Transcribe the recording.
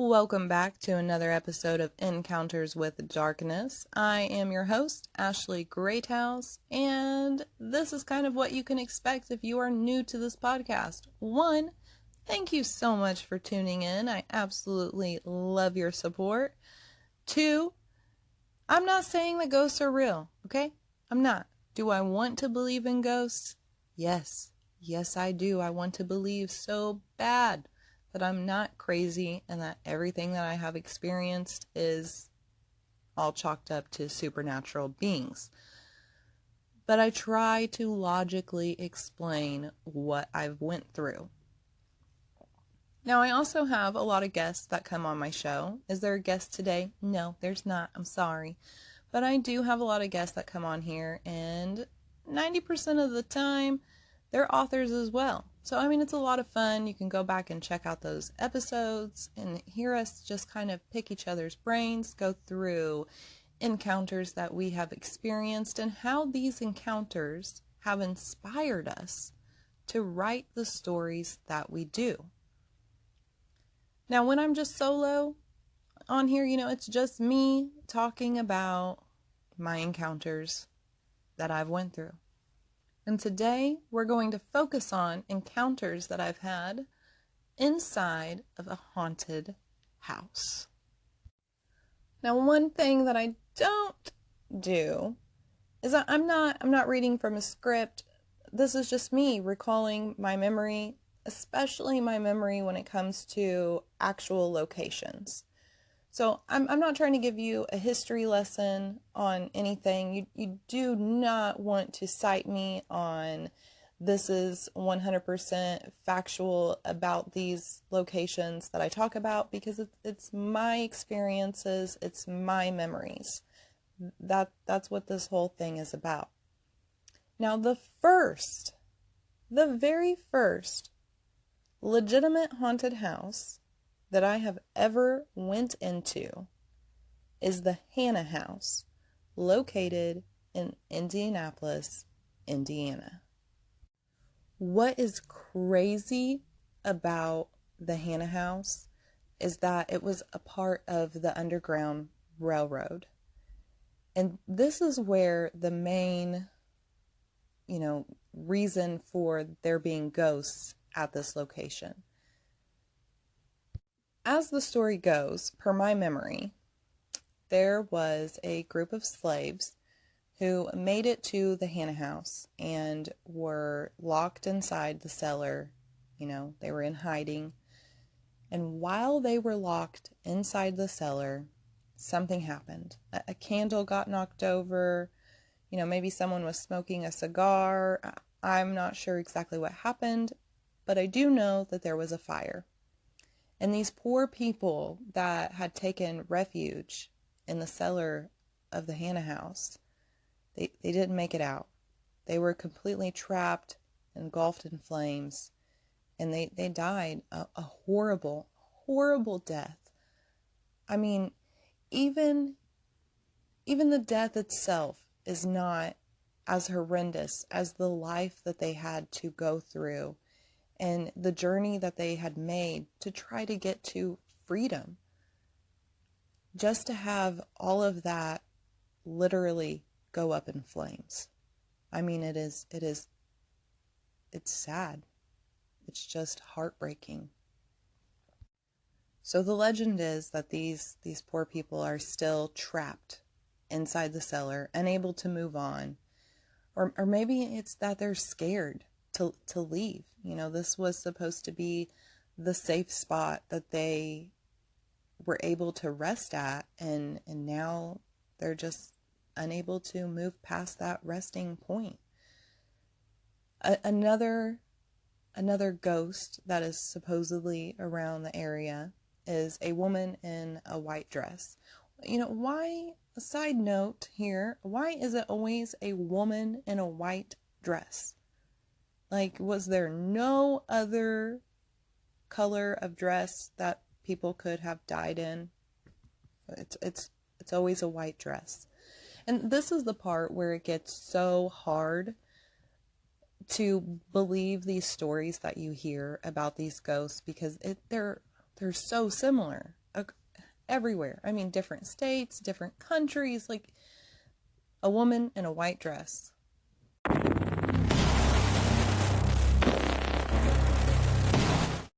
Welcome back to another episode of Encounters with Darkness. I am your host, Ashley Greathouse, and this is kind of what you can expect if you are new to this podcast. One, thank you so much for tuning in. I absolutely love your support. Two, I'm not saying that ghosts are real, okay? I'm not. Do I want to believe in ghosts? Yes. Yes, I do. I want to believe so bad that I'm not crazy and that everything that I have experienced is all chalked up to supernatural beings. But I try to logically explain what I've went through. Now, I also have a lot of guests that come on my show. Is there a guest today? No, there's not. I'm sorry. But I do have a lot of guests that come on here, and 90% of the time, they're authors as well. So, it's a lot of fun. You can go back and check out those episodes and hear us just kind of pick each other's brains, go through encounters that we have experienced and how these encounters have inspired us to write the stories that we do. Now, when I'm just solo on here, it's just me talking about my encounters that I've went through. And today we're going to focus on encounters that I've had inside of a haunted house. Now, one thing that I don't do is I'm not reading from a script. This is just me recalling my memory, especially my memory when it comes to actual locations. So I'm not trying to give you a history lesson on anything. You do not want to cite me on this is 100% factual about these locations that I talk about, because it's my experiences, it's my memories. That's what this whole thing is about. Now, the very first legitimate haunted house that I have ever went into is the Hannah House, located in Indianapolis, Indiana. What is crazy about the Hannah House is that it was a part of the Underground Railroad. And this is where the main, reason for there being ghosts at this location. As the story goes, per my memory, there was a group of slaves who made it to the Hannah House and were locked inside the cellar. They were in hiding. And while they were locked inside the cellar, something happened. A candle got knocked over. Maybe someone was smoking a cigar. I'm not sure exactly what happened, but I do know that there was a fire. And these poor people that had taken refuge in the cellar of the Hannah House, they didn't make it out. They were completely trapped, engulfed in flames, and they died a horrible, horrible death. Even the death itself is not as horrendous as the life that they had to go through and the journey that they had made to try to get to freedom. Just to have all of that literally go up in flames. It's sad. It's just heartbreaking. So the legend is that these poor people are still trapped inside the cellar, unable to move on. Or maybe it's that they're scared to leave. This was supposed to be the safe spot that they were able to rest at, and now they're just unable to move past that resting point. Another ghost that is supposedly around the area is a woman in a white dress. Why, a side note here, why is it always a woman in a white dress? Was there no other color of dress that people could have died in? It's always a white dress. And this is the part where it gets so hard to believe these stories that you hear about these ghosts, because they're so similar. everywhere. I mean, different states, different countries, like a woman in a white dress